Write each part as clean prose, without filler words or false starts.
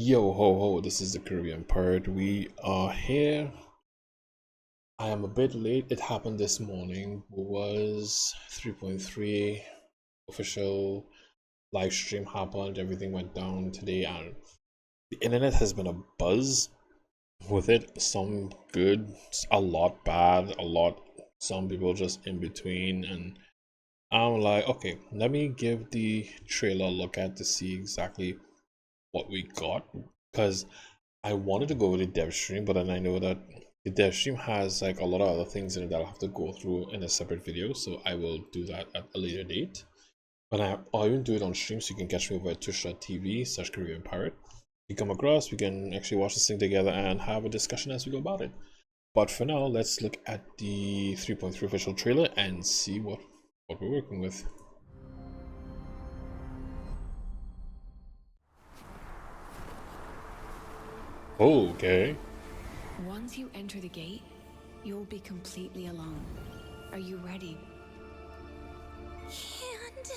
Yo ho ho, this is the Caribbean Pirate. We are here. I am a bit late. It happened this morning. It was 3.3 official live stream happened. Everything went down today, and the internet has been a buzz with it. Some good, a lot bad, a lot, some people just in between. And I'm like, okay, let me give the trailer a look at to see exactly what we got, because I wanted to go with the dev stream, but then I know that the dev stream has like a lot of other things in it that I'll have to go through in a separate video, so I will do that at a later date. But I'll even do it on stream, so you can catch me over at twitch.tv/Caribbean Pirate. You come across, we can actually watch this thing together and have a discussion as we go about it. But for now, let's look at the 3.3 official trailer and see what we're working with. Okay. Once you enter the gate, you'll be completely alone. Are you ready? Can't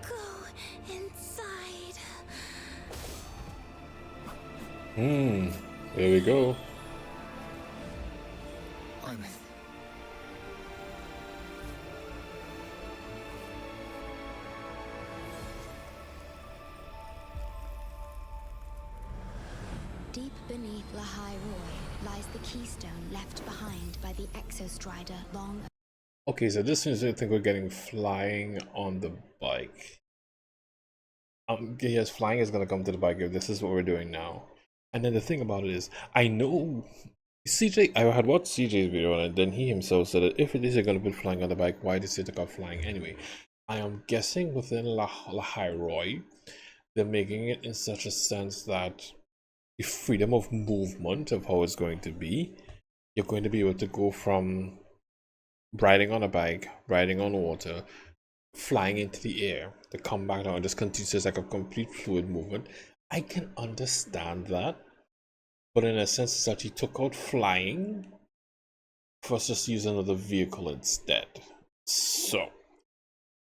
go inside. There we go. I'm Deep beneath Lahai-Rhoi lies the keystone left behind by the Exostrider long. Okay, so this seems, I think we're getting flying on the bike. Yes, flying is gonna come to the bike if this is what we're doing now. And then the thing about it is, I know CJ, I had watched CJ's video and then he himself said that if it is gonna put flying on the bike, why does it take off flying anyway? I am guessing within Lahai-Rhoi, they're making it in such a sense that the freedom of movement of how it's going to be, you're going to be able to go from riding on a bike, riding on water, flying into the air, to come back down, just continues as like a complete fluid movement. I can understand that, but in a sense, it's that he took out flying for us just to use another vehicle instead. So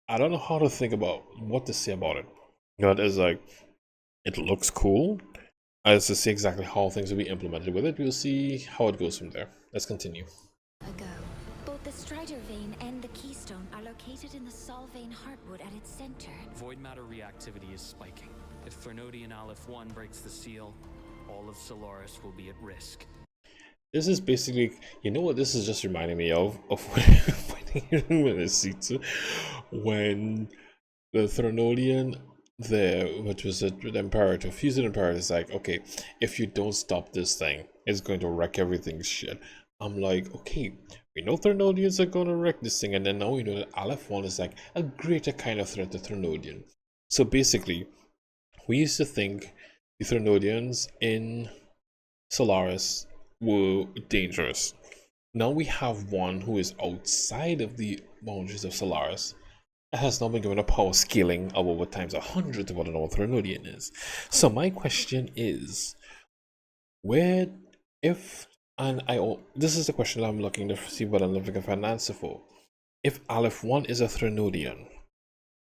I don't know how to think about what to say about it. You know, it's like it looks cool. As to see exactly how things will be implemented with it, we'll see how it goes from there. Let's continue. Ago, both the Strider vein and the keystone are located in the Sol vein heartwood at its center. Void matter reactivity is spiking. If Fernodian Aleph 1 breaks the seal, all of Solaris will be at risk. This is basically, you know what this is just reminding me of when the Thronodian there, which was the Imperator, Fusion Imperator, is like, okay, if you don't stop this thing, it's going to wreck everything's shit. I'm like, okay, we know Thronodians are going to wreck this thing, and then now we know that Aleph 1 is like a greater kind of threat to Thronodian. So basically, we used to think the Thronodians in Solaris were dangerous. Now we have one who is outside of the boundaries of Solaris, has now been given a power scaling of over times 100 of what an Thronodian is. So my question is, where, if, and this is the question I'm looking to see what I'm looking for an answer for. If Aleph 1 is a Thronodian,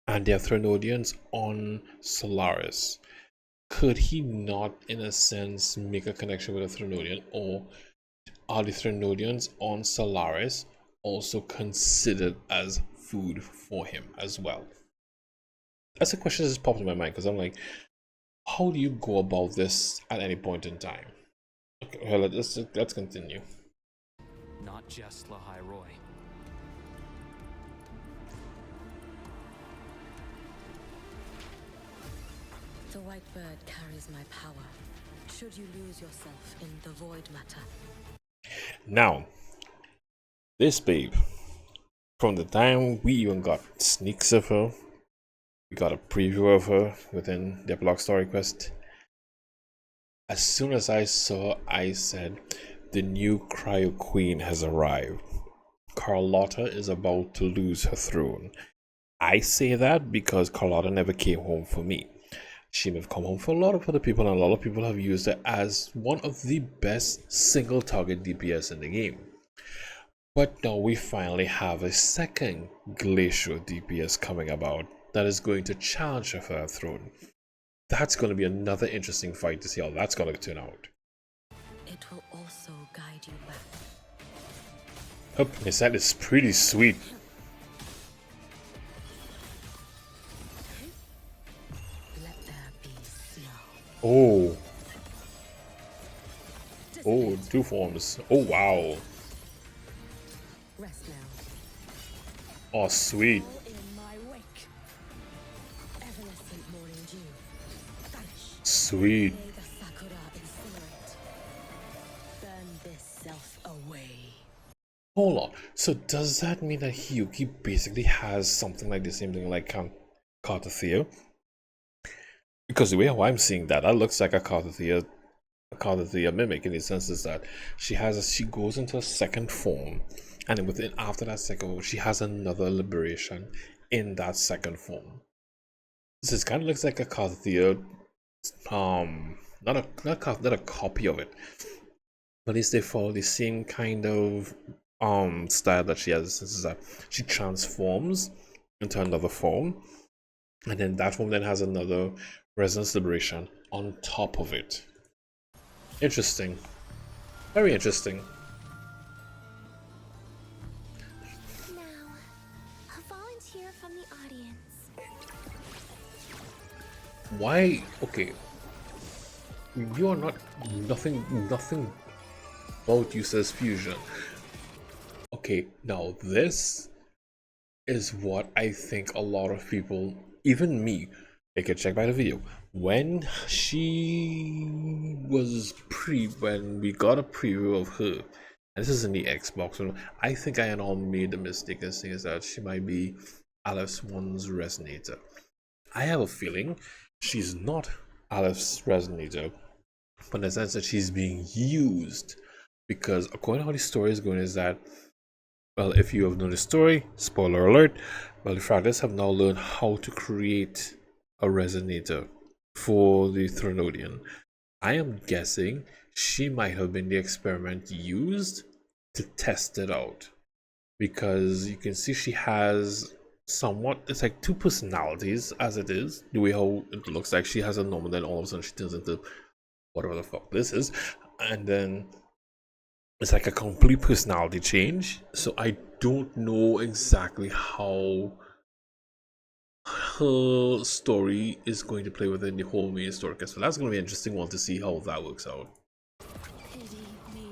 and there are Thronodians on Solaris, could he not, in a sense, make a connection with a Thronodian, or are the Thronodians on Solaris also considered as food for him as well? That's a question that just popped in my mind, because I'm like, how do you go about this at any point in time? Okay, well, let's continue. Not just Lahai-Rhoi. The white bird carries my power. Should you lose yourself in the void matter? Now, this babe, from the time we even got sneaks of her, we got a preview of her within the epilogue story quest. As soon as I saw, I said, the new Cryo Queen has arrived. Carlotta is about to lose her throne. I say that because Carlotta never came home for me. She may have come home for a lot of other people, and a lot of people have used her as one of the best single target DPS in the game. But now we finally have a second glacial DPS coming about that is going to challenge her for her throne. That's going to be another interesting fight to see how that's going to turn out. It will also guide you back. Oh, his set is pretty sweet. Let there be snow. Oh. Oh, two forms. Oh, wow. Rest now. Oh, sweet. All in my wake. Evanescent morning dew. Vanish. Sweet. May the sakura incinerate. Burn this self away. Hold on. So does that mean that Hiyuki basically has something like the same thing like Cartathea? Because the way how I'm seeing that, that looks like a Cartathea mimic in the sense is that she goes into a second form, and then within after that second form, she has another liberation in that second form. So it kind of looks like a Cartathea, not a copy of it, but at least they follow the same kind of style that she has. This is that she transforms into another form, and then that form then has another resonance liberation on top of it. Interesting. Very interesting. Now, a volunteer from the audience. Why? Okay. You are not nothing about you says fusion. Okay, now this is what I think a lot of people, even me, they can check by the video. When when we got a preview of her, and this is in the Xbox one, I think I had all made the mistake of saying that she might be Alice One's Resonator. I have a feeling she's not Alice's Resonator, but in the sense that she's being used. Because according to how the story is going, is that, well, if you have known the story, spoiler alert, well, the Fragments have now learned how to create a resonator for the Threnodian. I am guessing she might have been the experiment used to test it out. Because you can see she has somewhat, it's like two personalities as it is. The way how it looks like she has a normal, then all of a sudden she turns into whatever the fuck this is. And then it's like a complete personality change. So I don't know exactly how her story is going to play within the whole main story. So that's going to be an interesting one to see how that works out. Pity me.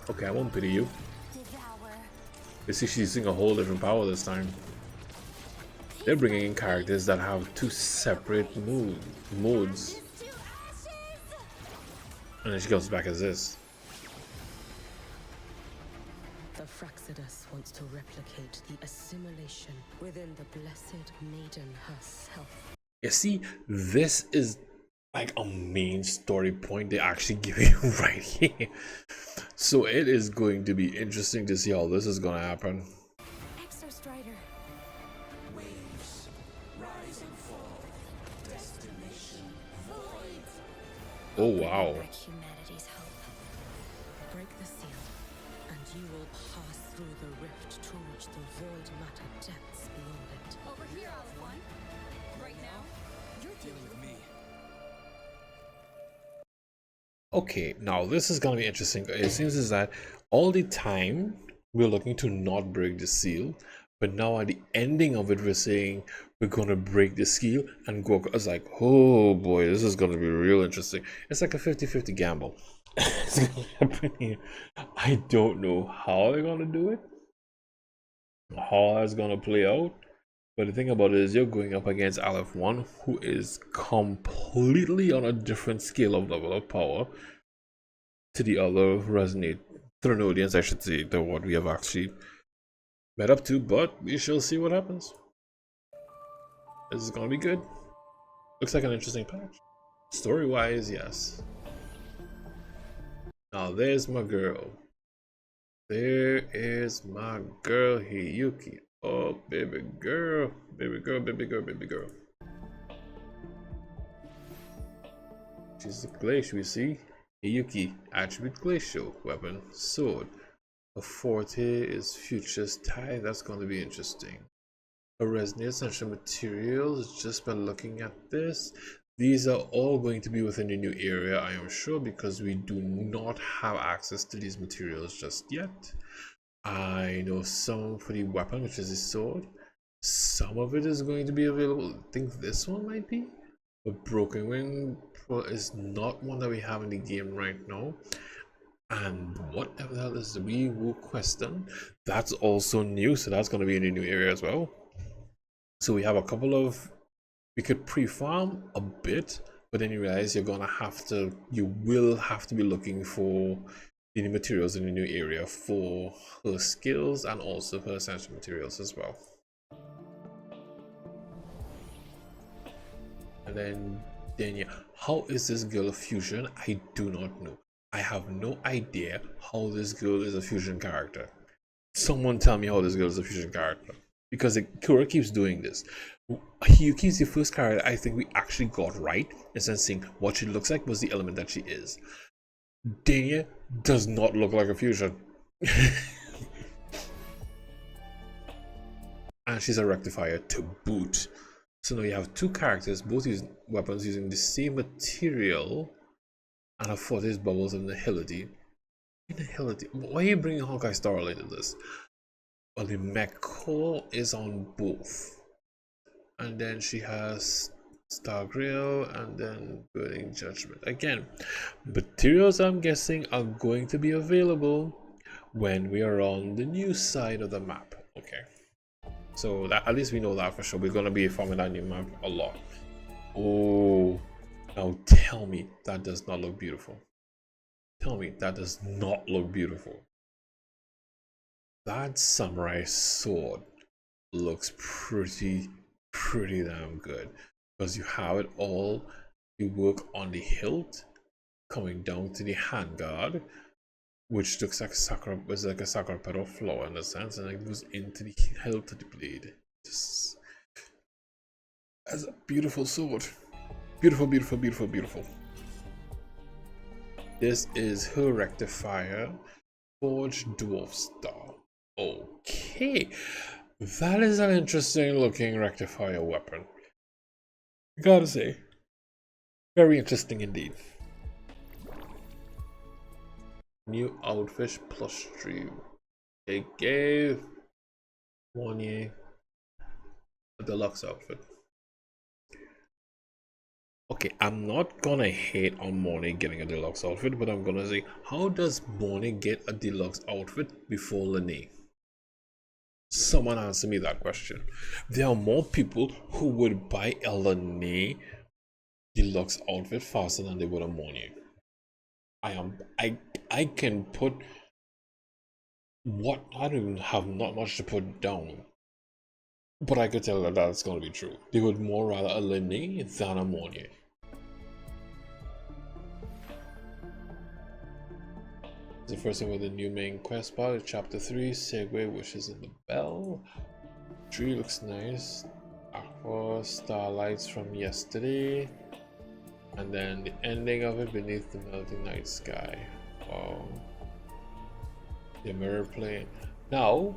Okay, I won't pity you. Devour. You see, she's using a whole different power this time. They're bringing in characters that have two separate modes. To ashes! And then she comes back as this. The Fraxidus wants to replicate the assimilation within the blessed maiden herself. You see, this is like a main story point they actually give you right here. So it is going to be interesting to see how this is going to happen. Exostrider. Waves, rise and fall, destination void. Oh wow. Break humanity's hope. Break the seal, and you will pass through the rift towards the void matter depths beyond it. Over here, One. Right now, you're dealing with me. Okay, now this is going to be interesting. It seems is that all the time we're looking to not break the seal, but now at the ending of it we're saying we're going to break the seal and go. It's like, oh boy, this is going to be real interesting. It's like a 50-50 gamble. It's going to happen here. I don't know how they're going to do it, how that's going to play out. But the thing about it is you're going up against Aleph 1, who is completely on a different scale of level of power to the other Threnodians, I should say, than what we have actually met up to, but we shall see what happens. This is gonna be good. Looks like an interesting patch. Story-wise, yes. Now there's my girl. There is my girl, Hiyuki. Oh, baby girl. Baby girl, baby girl, baby girl. She's a glacial, we see. Hiyuki, attribute glacial, weapon, sword. Her forte is Future's tie, that's going to be interesting. Her resonance essential materials, just by looking at this, These are all going to be within the new area, I am sure, because we do not have access to these materials just yet. I know some for the weapon, which is the sword. Some of it is going to be available. I think this one might be. But Broken Wing is not one that we have in the game right now. And whatever the hell is the Wee Woo Question, that's also new, so that's going to be in the new area as well. So we have a couple of, we could pre-farm a bit, but then you realize you will have to be looking for the materials in the new area for her skills and also her essential materials as well. And then yeah, how is this girl a fusion? I do not know. I have no idea how this girl is a fusion character. Someone tell me how this girl is a fusion character, because Kura keeps doing this. Hyuki is the first character I think we actually got right in sensing what she looks like was the element that she is. Dania does not look like a fusion. And she's a rectifier to boot. So now you have two characters, both using weapons using the same material, and a Fortis Bubbles and Nihility. Why are you bringing Hawkeye Starlight into this? Well, the mech core is on both. And then she has Star Grail and then Burning Judgment. Again, materials I'm guessing are going to be available when we are on the new side of the map. Okay. So that, at least we know that for sure. We're going to be farming that new map a lot. Oh, now tell me that does not look beautiful. Tell me that does not look beautiful. That samurai sword looks pretty damn good, because you have it all. You work on the hilt coming down to the handguard, which looks like a sakura petal flower in a sense, and it goes into the hilt of the blade. Just as a beautiful sword. Beautiful. This is her rectifier, Forged Dwarf Star. Okay, that is an interesting looking rectifier weapon. Gotta say, very interesting indeed. New outfit plus 3. They gave Wanye a deluxe outfit. Okay, I'm not gonna hate on Morning getting a deluxe outfit, but I'm gonna say, how does Morning get a deluxe outfit before Lene? Someone answer me that question. There are more people who would buy a Lene deluxe outfit faster than they would a Morning. I can put what I don't even have not much to put down, but I could tell that that's gonna be true. They would more rather a Lene than a Morning. The first thing with the new main quest part, chapter 3, Segue Wishes in the Bell. Tree looks nice. Aqua starlights from yesterday. And then the ending of it, Beneath the Melting Night Sky. Wow. The mirror plane. Now,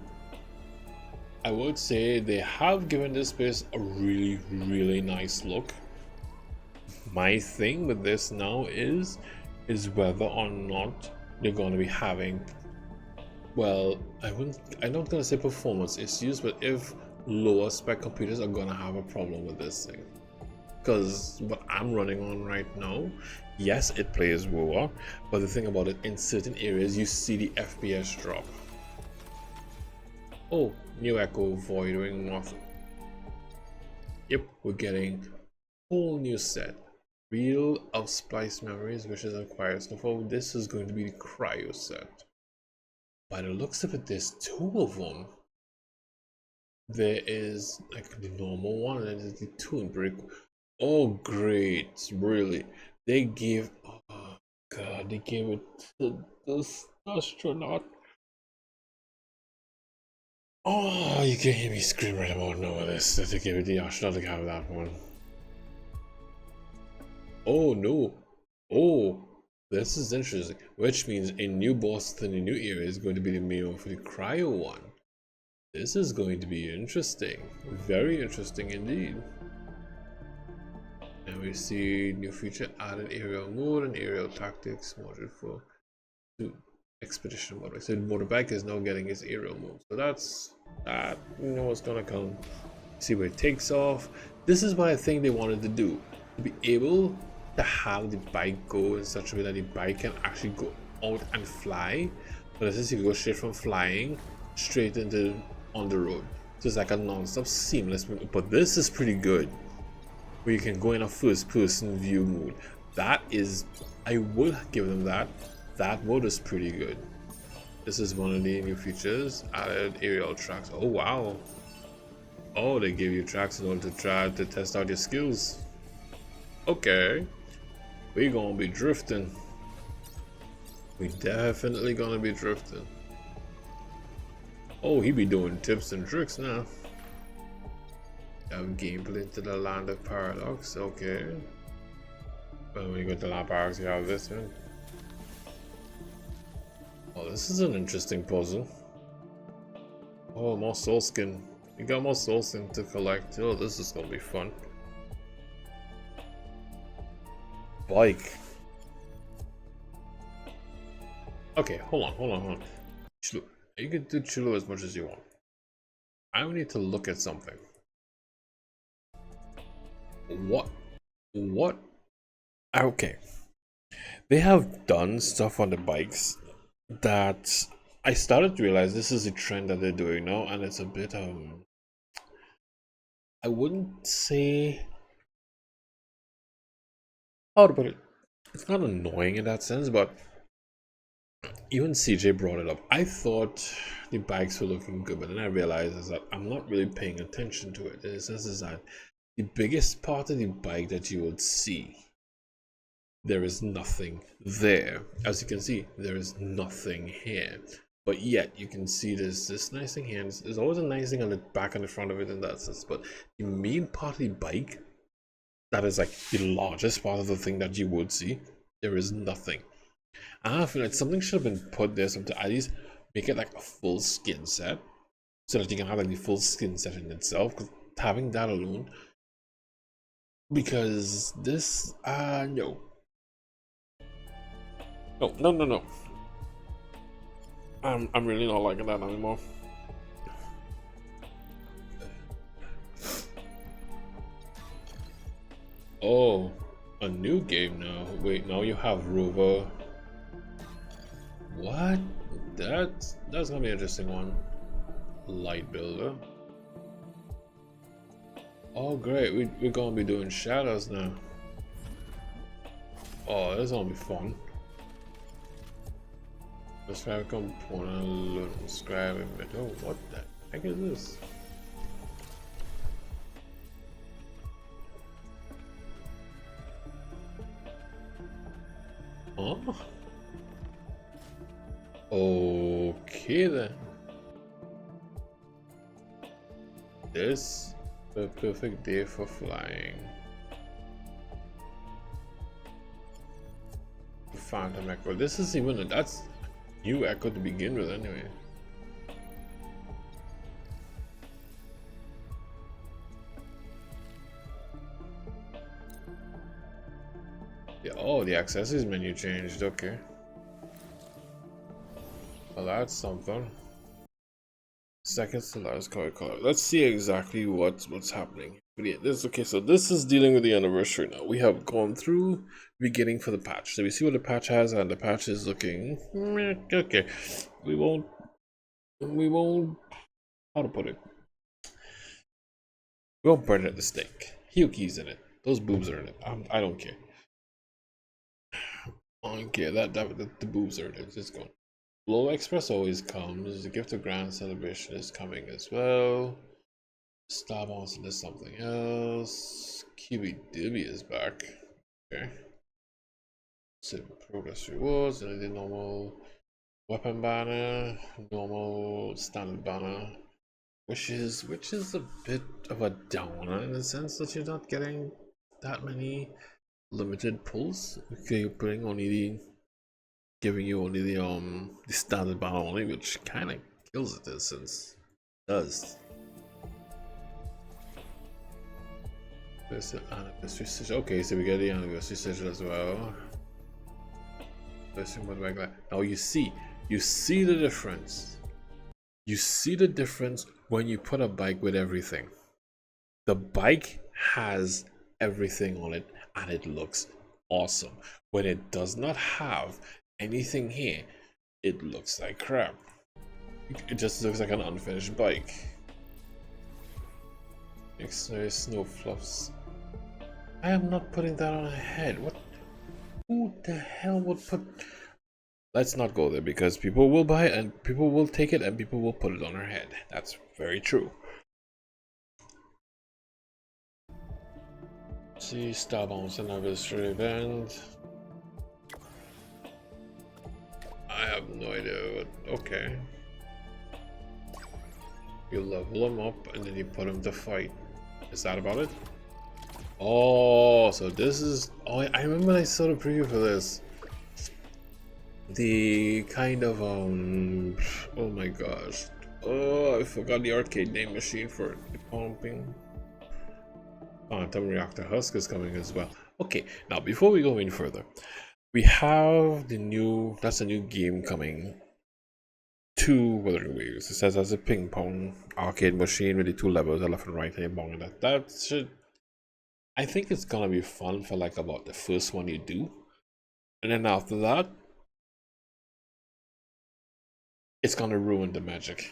I would say they have given this space a really nice look. My thing with this now is whether or not they're going to be having, well, I'm not going to say performance issues, but if lower spec computers are going to have a problem with this thing. Because what I'm running on right now, yes, it plays lower, but the thing about it, in certain areas you see the FPS drop. Oh, new Echo Voiding Moth. Yep, we're getting whole new set. Reel of Splice Memories, Wishes and Choirs. So this is going to be the Cryo set. By the looks of it, there's 2 of them. There is like the normal one, and then there's the Toon Brick. Oh great, really? They gave, oh god, they gave it to this astronaut. Oh, you can hear me scream right about now with this, that they gave it the astronaut to have that one. Oh no. Oh, this is interesting. Which means a new boss in the new era is going to be the main for the Cryo one. This is going to be interesting. Very interesting indeed. And we see new feature added aerial mode and aerial tactics modded for expedition mode. So motorbike is now getting its aerial mode. So that's that. You know what's gonna come. See where it takes off. This is what I think they wanted to do. To be able to have the bike go in such a way that the bike can actually go out and fly. But since you go straight from flying straight into on the road. So it's like a non-stop seamless move. But this is pretty good. Where you can go in a first person view mode. That is, I will give them that. That mode is pretty good. This is one of the new features. Added aerial tracks. Oh wow. Oh, they give you tracks in order to try to test out your skills. Okay. We're gonna be drifting. We definitely gonna be drifting. Oh, he be doing tips and tricks now. Have gameplay to the land of paradox. Okay. Well, when you go to the land of paradox, you have this one. Oh, this is an interesting puzzle. Oh, more soul skin. You got more soul skin to collect. Oh, this is gonna be fun. Bike. Okay, hold on. Chulu. You can do Chulu as much as you want. I need to look at something. What? Okay. They have done stuff on the bikes that I started to realize this is a trend that they're doing now, and it's a bit I wouldn't say how to put it. It's not annoying in that sense, but even CJ brought it up. I thought the bikes were looking good, but then I realized is that I'm not really paying attention to it. In the sense is that the biggest part of the bike that you would see, there is nothing there. As you can see, there is nothing here. But yet you can see this nice thing here. There's always a nice thing on the back and the front of it in that sense. But the main part of the bike, that is like the largest part of the thing that you would see, there is nothing. I feel like something should have been put there, something to at least make it like a full skin set, so that you can have like the full skin set in itself. Because having that alone, because this no. I'm really not liking that anymore. Oh, a new game now. Wait, now you have Rover. What? That's gonna be an interesting one. Light builder. Oh great, we're gonna be doing shadows now. Oh, this is gonna be fun. Describe component, describe image. Oh, what the heck is this? Huh? Okay then. This the perfect day for flying. Phantom Echo. This is even that's new Echo to begin with anyway. Yeah, oh, the accessories menu changed. Okay. Well, that's something. Seconds to last color. Let's see exactly what's happening. But yeah, this okay. So this is dealing with the anniversary now. We have gone through beginning for the patch. So we see what the patch has, and the patch is looking okay. We won't. How to put it? We won't burn it at the stake. Hyuki's in it. Those boobs are in it. I don't care. I don't care. That the boobs are in it. It's gone. Blow Express always comes. The Gift of Grand Celebration is coming as well. Star Monster does something else. QB Dibby is back. Okay. So progress rewards and the normal weapon banner, normal standard banner, which is a bit of a downer in the sense that you're not getting that many limited pulls. Okay, you're putting only the giving you only the standard banner only, which kind of kills it in a sense. It does. There's an anniversary sigil. Okay, so we get the anniversary sigil as well. Now you see the difference. You see the difference when you put a bike with everything. The bike has everything on it and it looks awesome. When it does not have anything here, it looks like crap. It just looks like an unfinished bike. Exterior snow fluffs. I am not putting that on a head. What? Who the hell would put... Let's not go there because people will buy it and people will take it and people will put it on her head. That's very true. See, Starbound's anniversary event. I have no idea what... Okay. You level them up and then you put them to fight. Is that about it? Oh, so this is... Oh, I remember I saw the preview for this. The kind of, oh my gosh. Oh, I forgot the arcade name machine for it. The pumping. Quantum Reactor Husk is coming as well. Okay, now before we go any further, we have the new... That's a new game coming to Wuthering Waves. It says as a ping pong arcade machine with the two levels, the left and right, and bong. That should... I think it's gonna be fun for like about the first one you do, and then after that, it's gonna ruin the magic.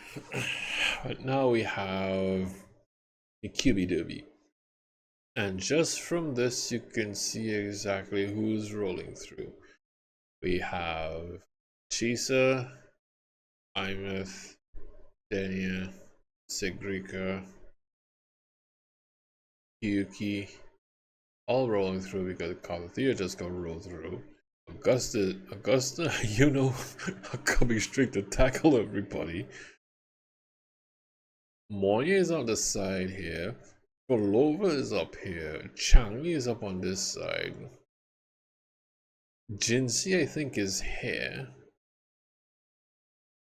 But now we have the QB Derby, and just from this you can see exactly who's rolling through. We have Chisa, Imeth, Denia, Sigrika, Yuki, all rolling through because Calathea just got rolled through. Augusta, you know, are coming straight to tackle everybody. Moya is on the side here. Bolova is up here. Changli is up on this side. Jinxie, I think, is here.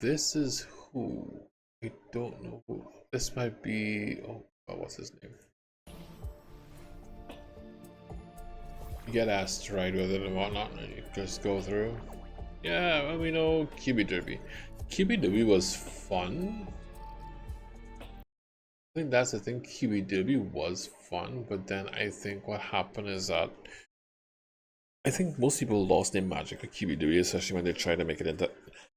This is who? I don't know who. This might be... Oh, what's his name? You get asked to ride with it and whatnot, and you just go through. Yeah, well, we know QB Derby. QB Derby was fun. I think that's the thing. QB Derby was fun, but then I think what happened is that I think most people lost their magic with QB Derby, especially when they tried to make it into...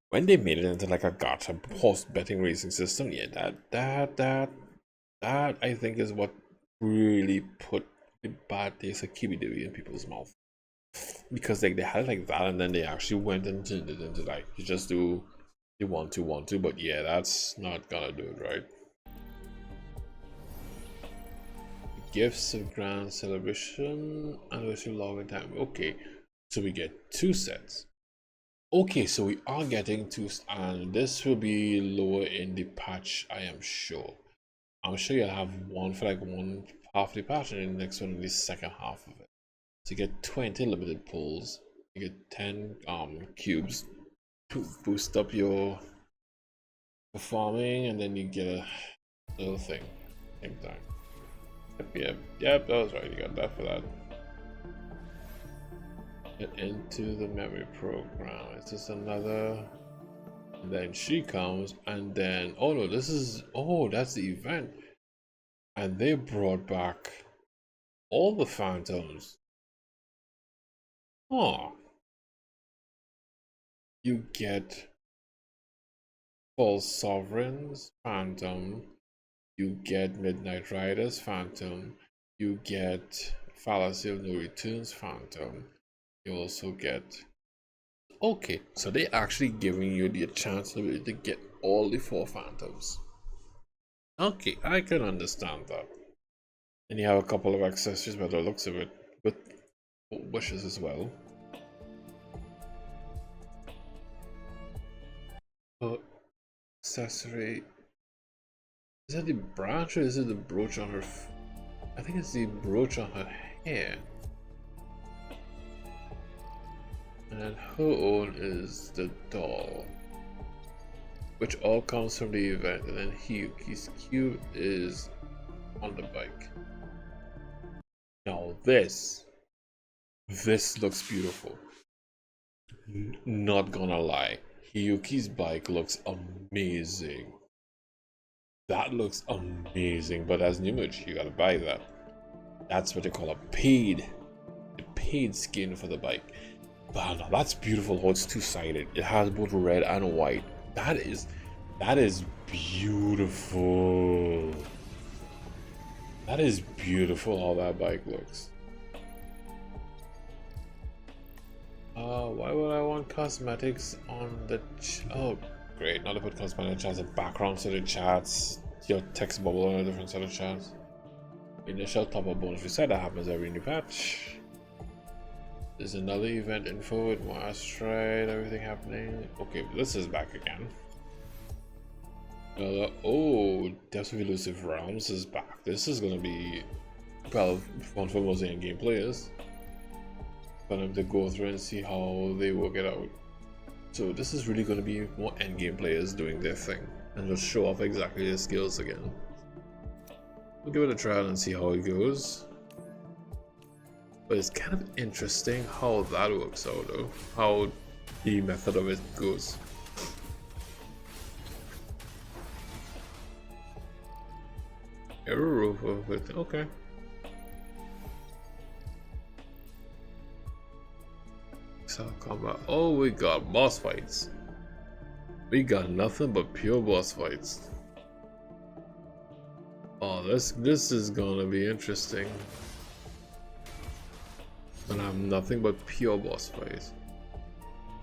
When they made it into like a gacha horse betting racing system. Yeah, that I think is what really put the bad taste of Kibidibi in people's mouth, because like they had it like that and then they actually went and turned it into like you just do the 1-2-1-2, but yeah, that's not gonna do it right. Gifts of grand celebration, anniversary log time. Okay, so we get 2 sets. Okay, so we are getting 2, and this will be lower in the patch, I am sure. I'm sure you'll have one for like one half the patch and the next one in the second half of it. So you get 20 limited pulls, you get 10 cubes to boost up your farming, and then you get a little thing same time. Yep, that was right, you got that for that. Get into the memory program. It's just another, and then she comes, and then oh no, this is, oh, that's the event, and they brought back all the phantoms. Oh, you get False Sovereigns Phantom, you get Midnight Riders Phantom, you get Fallacy of No Returns Phantom, you also get... Okay, so they're actually giving you the chance to get all the 4 phantoms. Okay, I can understand that. And you have a couple of accessories by the looks of it, with wishes as well. Accessory. Is that the branch or is it the brooch on her? I think it's the brooch on her hair. And then her own is the doll, which all comes from the event. And then Hiyuki's cube is on the bike. Now this looks beautiful. Not gonna lie, Hiyuki's bike looks amazing. That looks amazing, but as new merch, you gotta buy that. That's what they call a paid skin for the bike. But no, that's beautiful how it's two-sided. It has both red and white. That is beautiful. That is beautiful how that bike looks. Why would I want cosmetics on the oh great, now they put cosmetics as a background to the chats. Your text bubble on a different set of chats. Initial top-up bonus reset that happens every new patch. There's another event info with more asteroid, everything happening. Okay, this is back again. Oh, Depths of Elusive Realms is back. This is gonna be, well, fun for most in-game players. For them to go through and see how they work it out. So this is really gonna be more endgame players doing their thing and just show off exactly their skills again. We'll give it a trial and see how it goes. But it's kind of interesting how that works out though. How the method of it goes. Error with okay. So combat. Oh, we got boss fights. We got nothing but pure boss fights. Oh, this is gonna be interesting. And I have nothing but pure boss fights.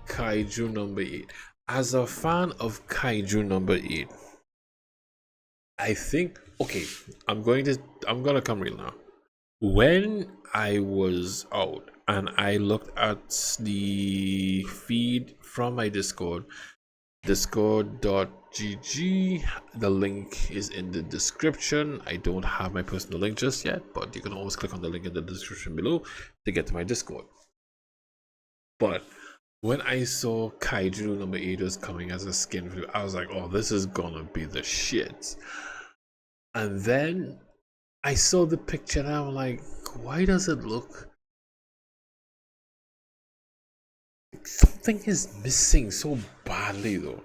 Kaiju number 8. As a fan of Kaiju number 8, I think okay, I'm gonna come real now. When I was out and I looked at the feed from my Discord, discord.gg, the link is in the description. I don't have my personal link just yet, but you can always click on the link in the description below to get to my Discord. But when I saw Kaiju number 8 was coming as a skin, I was like, oh, this is gonna be the shit. And then I saw the picture and I'm like, why does it look? Something is missing so badly though.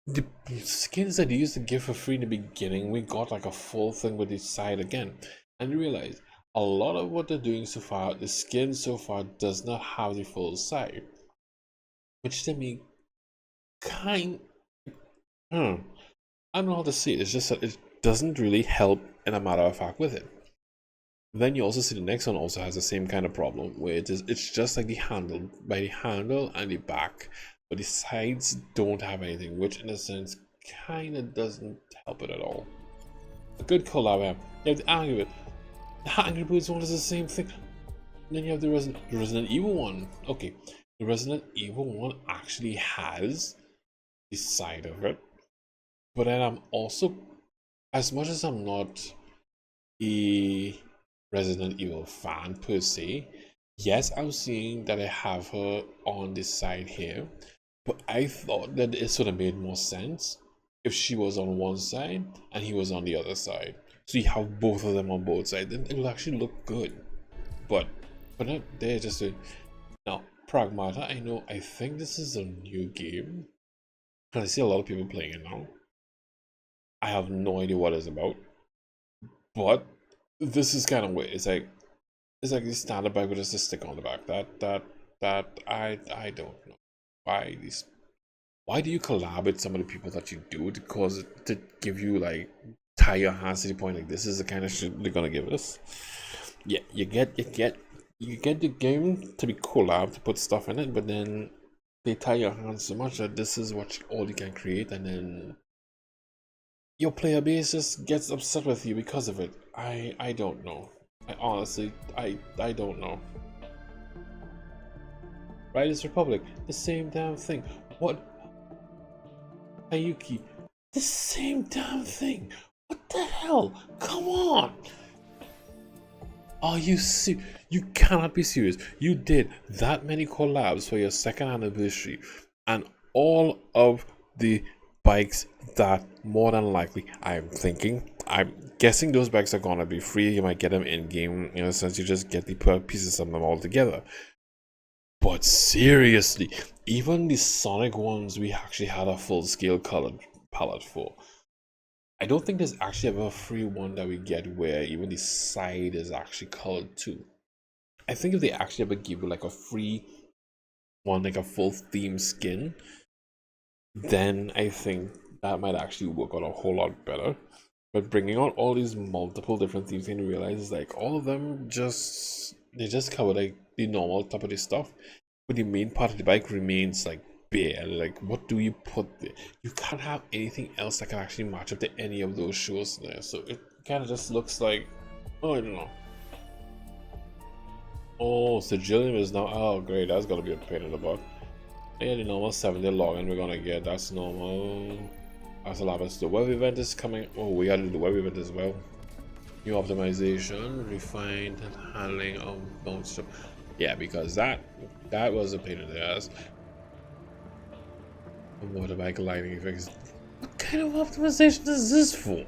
The skins that you used to give for free in the beginning, we got like a full thing with each side again. And you realize a lot of what they're doing so far, the skin so far does not have the full side. Which to me, I don't know how to say it. It's just that it doesn't really help in a matter of fact with it. Then you also see the next one also has the same kind of problem where it's just like the handle and the back, but the sides don't have anything, which in a sense kind of doesn't help it at all. A good collab, you have the Angry Bird. The Angry Birds one is the same thing. And then you have the Resident Evil one. Okay, the Resident Evil one actually has the side of it, but then I'm also, as much as I'm not a Resident Evil fan per se, yes, I'm seeing that I have her on this side here, but I thought that it sort of made more sense if she was on one side and he was on the other side. So you have both of them on both sides, then it will actually look good. But they're just a, now Pragmata. I think this is a new game because I see a lot of people playing it now. I have no idea what it's about, but this is kind of weird. It's like the standard bike with just a stick on the back. That I don't know why these. Why do you collab with some of the people that you do to give you like tie your hands to the point like this is the kind of shit they're gonna give us? Yeah, you get the game to be collab to put stuff in it, but then they tie your hands so much that this is what all you can create, and then your player base just gets upset with you because of it. I don't know. I honestly I don't know. Riders Republic, the same damn thing. What? Ayuki, the same damn thing. What the hell? Come on. Are you you cannot be serious. You did that many collabs for your second anniversary, and all of the bikes that more than likely I'm thinking I'm guessing those bags are gonna be free. You might get them in game, in a sense. You just get the pieces of them all together. But seriously, even the Sonic ones, we actually had a full scale colored palette for. I don't think there's actually ever a free one that we get where even the side is actually colored too. I think if they actually ever give you like a free one, like a full theme skin, then I think that might actually work out a whole lot better. But bringing out all these multiple different themes and realize is like all of them they just cover like the normal type of the stuff, but the main part of the bike remains like bare. Like what do you put there? You can't have anything else that can actually match up to any of those shows there. So it kind of just looks like, oh, I don't know. Oh, so Jillian is now, oh great, that's gonna be a pain in the butt. Yeah, the normal 7-day login we're gonna get, that's normal. That's a lot of the web event is coming. Oh, we gotta do the web event as well. New optimization, refined handling of bounce stuff. Yeah, because that was a pain in the ass. Motorbike lighting effects. What kind of optimization is this for?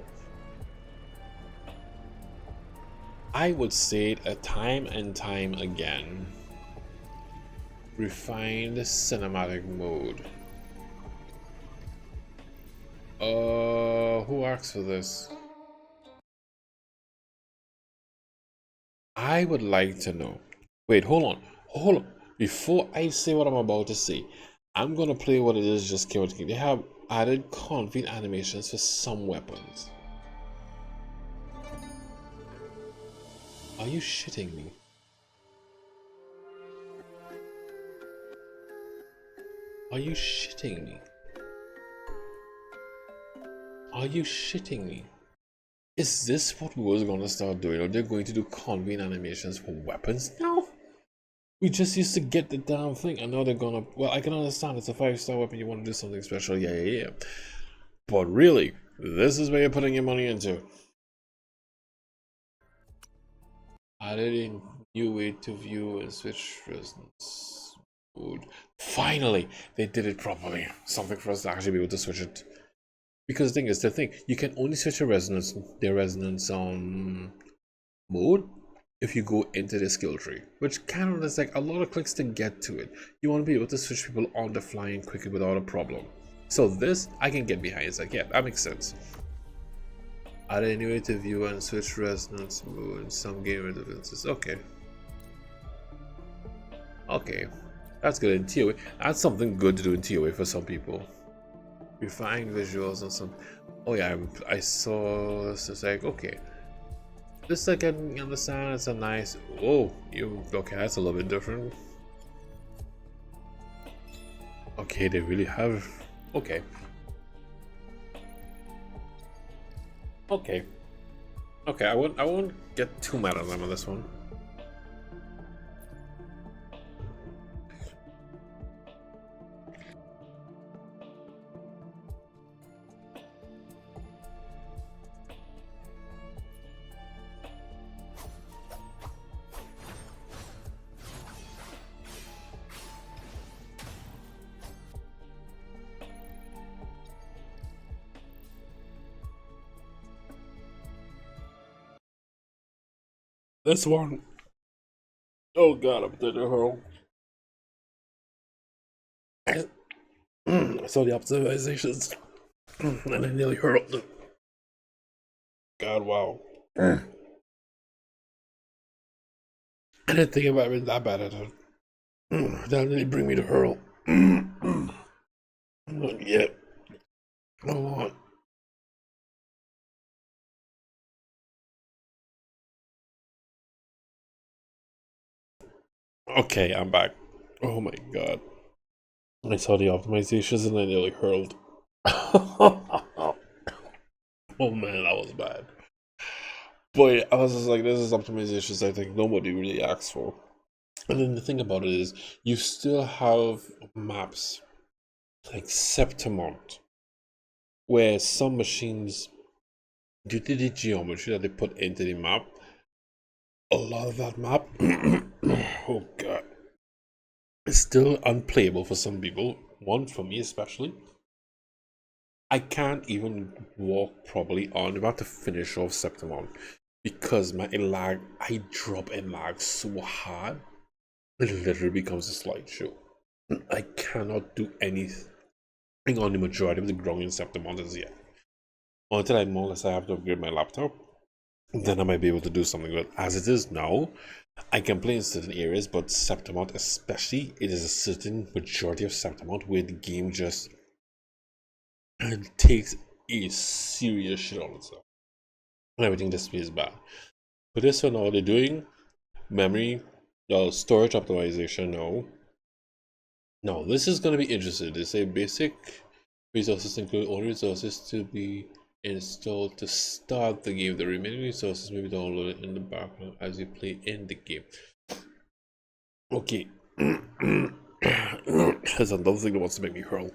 I would say it a time and time again. Refined cinematic mode. Who asked for this? I would like to know. Wait, hold on. Before I say what I'm about to say, I'm gonna play what it is just came out. They have added conflict animations for some weapons. Are you shitting me? Are you shitting me? Are you shitting me? Is this what we was gonna start doing? Or they're going to do convene animations for weapons now? We just used to get the damn thing, and now they're gonna. Well, I can understand it's a 5-star weapon. You want to do something special, yeah. But really, this is where you're putting your money into. Added a new way to view and switch resonance mode. Finally, they did it properly. Something for us to actually be able to switch it. Because the thing is, you can only switch their resonance mode if you go into the skill tree, which kind of is like a lot of clicks to get to it. You want to be able to switch people on the fly and quickly without a problem. So this I can get behind. It's like, yeah, that makes sense. Add a new way to view and switch resonance mode in some game differences. Okay, that's good in TOA. That's something good to do in TOA for some people. Refined visuals and some. Oh yeah, I saw this. It's like, okay, this I can understand. It's a nice. Oh, okay? That's a little bit different. Okay, they really have. Okay. I won't get too mad at them on this one. This one, oh god, I'm dead to hurl. I saw the optimizations and I nearly hurled them. God, wow. I didn't think about it that bad at all. That really bring me to hurl. Not yet. Hold on. Okay, I'm back. Oh my god. I saw the optimizations and I nearly hurled. Oh man, that was bad. But I was just like, this is optimizations I think nobody really asks for. And then the thing about it is, you still have maps like Septimont, where some machines, due to the geometry that they put into the map, a lot of that map, oh god, is still unplayable for some people. One, for me especially. I can't even walk properly on. I'm about to finish off Septimon because I drop in lag so hard, it literally becomes a slideshow. I cannot do anything on the majority of the ground in Septimon as yet. Until I more or less I have to upgrade my laptop, then I might be able to do something. But as it is now, I can play in certain areas, but Septimon especially, it is a certain majority of Septimon where the game just takes a serious shit on itself. And everything just feels bad. But this one, all they're doing, memory, storage optimization, no. No, this is going to be interesting. They say basic resources include only resources to be installed to start the game. The remaining resources may be downloaded in the background as you play in the game. Okay. There's another thing that wants to make me hurl.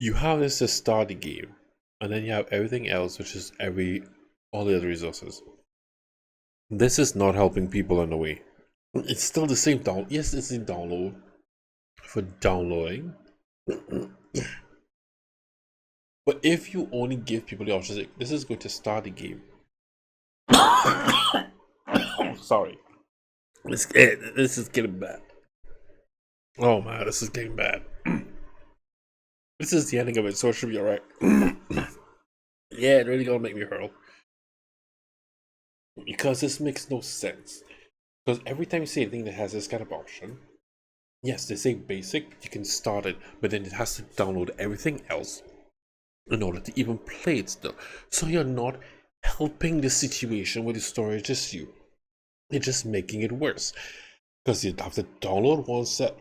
You have this to start the game, and then you have everything else, which is all the other resources. This is not helping people in a way. It's still the same down. Yes, it's the download for downloading. But if you only give people the option, this is going to start the game. Sorry. This is getting bad. Oh man, this is getting bad. This is the ending of it, so it should be alright. Yeah, it really gonna make me hurl. Because this makes no sense. Because every time you see anything that has this kind of option, yes, they say basic, you can start it, but then it has to download everything else in order to even play it still. So you're not helping the situation with the storage issue. You're just making it worse. Because you have to download one set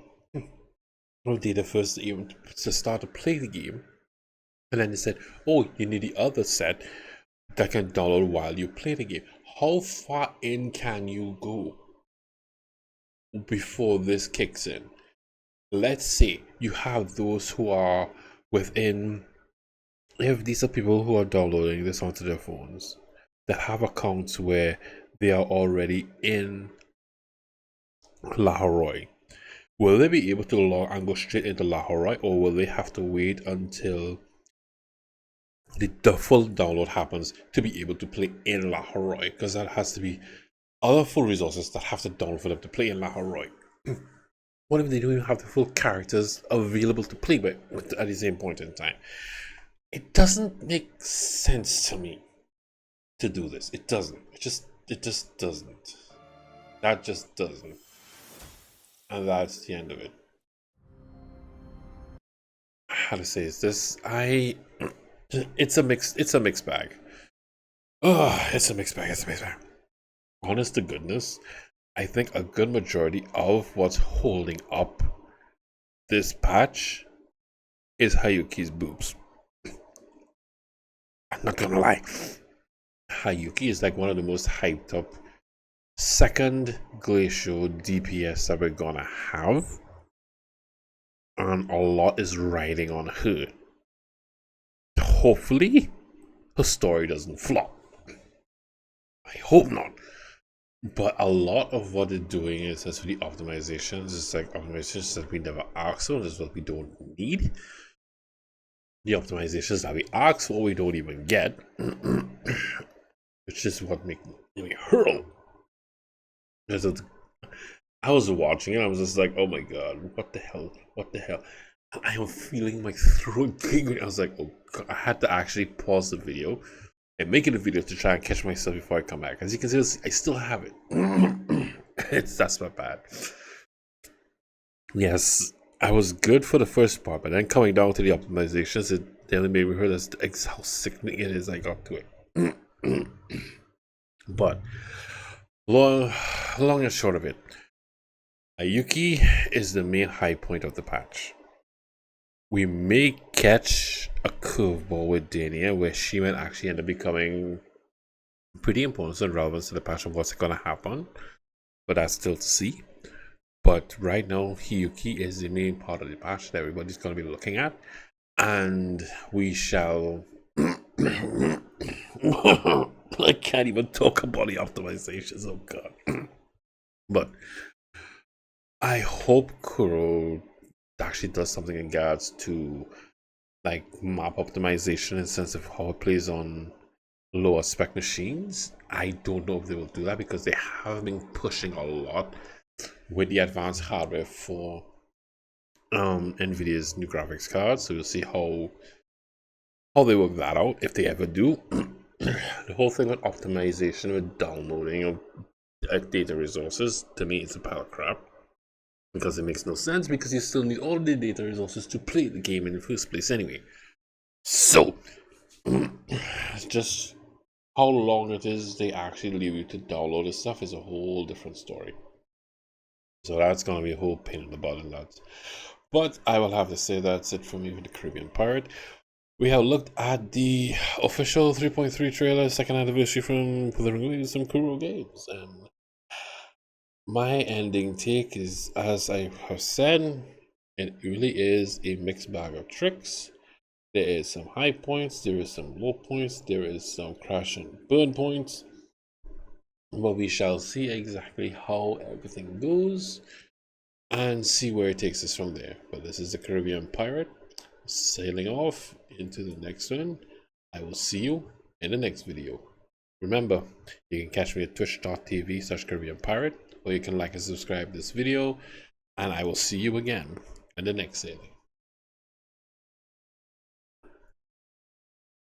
of data first even to start to play the game. And then they said, oh, you need the other set that can download while you play the game. How far in can you go before this kicks in? Let's say you have those who are within, if these are people who are downloading this onto their phones that have accounts where they are already in Lahai-Rhoi, will they be able to log and go straight into Lahai-Rhoi, or will they have to wait until the full download happens to be able to play in Lahai-Rhoi? Because that has to be other full resources that have to download for them to play in Lahai-Rhoi. What if they don't even have the full characters available to play with at the same point in time? It doesn't make sense to me to do this. It doesn't. It just doesn't. That just doesn't. And that's the end of it. How to say this? It's a mixed bag. Oh, it's a mixed bag. It's a mixed bag. Honest to goodness, I think a good majority of what's holding up this patch is Hayuki's boobs. I'm not gonna lie. Hayuki is like one of the most hyped up second glacial DPS that we're gonna have. And a lot is riding on her. Hopefully, her story doesn't flop. I hope not. But a lot of what they're doing is as for the optimizations, it's like optimizations that we never asked for, this is what we don't need. The optimizations that we ask for, we don't even get. Which is what makes me hurl. I was watching it, I was just like, oh my god, what the hell? What the hell? I am feeling my throat giggling. I was like, oh god, I had to actually pause the video and make it a video to try and catch myself before I come back. As you can see, I still have it. That's not bad. Yes, I was good for the first part, but then coming down to the optimizations, it really made me realize how sickening it is I got to it. But long and short of it, Ayuki is the main high point of the patch. We may catch a curveball with Dania where she might actually end up becoming pretty important and relevant to the patch of what's going to happen, but that's still to see. But right now, Hiyuki is the main part of the patch that everybody's going to be looking at, and we shall. I can't even talk about the optimizations. Oh god! But I hope Kuro actually does something in regards to like map optimization in the sense of how it plays on lower spec machines. I don't know if they will do that because they have been pushing a lot with the advanced hardware for Nvidia's new graphics cards. So we'll see how they work that out if they ever do. The whole thing with optimization with downloading of data resources, to me, it's a pile of crap because it makes no sense because you still need all the data resources to play the game in the first place anyway. So just how long it is they actually leave you to download this stuff is a whole different story. So that's gonna be a whole pain in the butt in that. But I will have to say that's it for me with the Caribbean Pirate. We have looked at the official 3.3 trailer, second anniversary from Wuthering Waves from Kuro Games, and my ending take is, as I have said, it really is a mixed bag of tricks. There is some high points, there is some low points, there is some crash and burn points, but we shall see exactly how everything goes and see where it takes us from there. But this is the Caribbean Pirate sailing off into the next one. I will see you in the next video. Remember, you can catch me at twitch.tv/Caribbean Pirate, or you can like and subscribe this video, and I will see you again in the next sailing.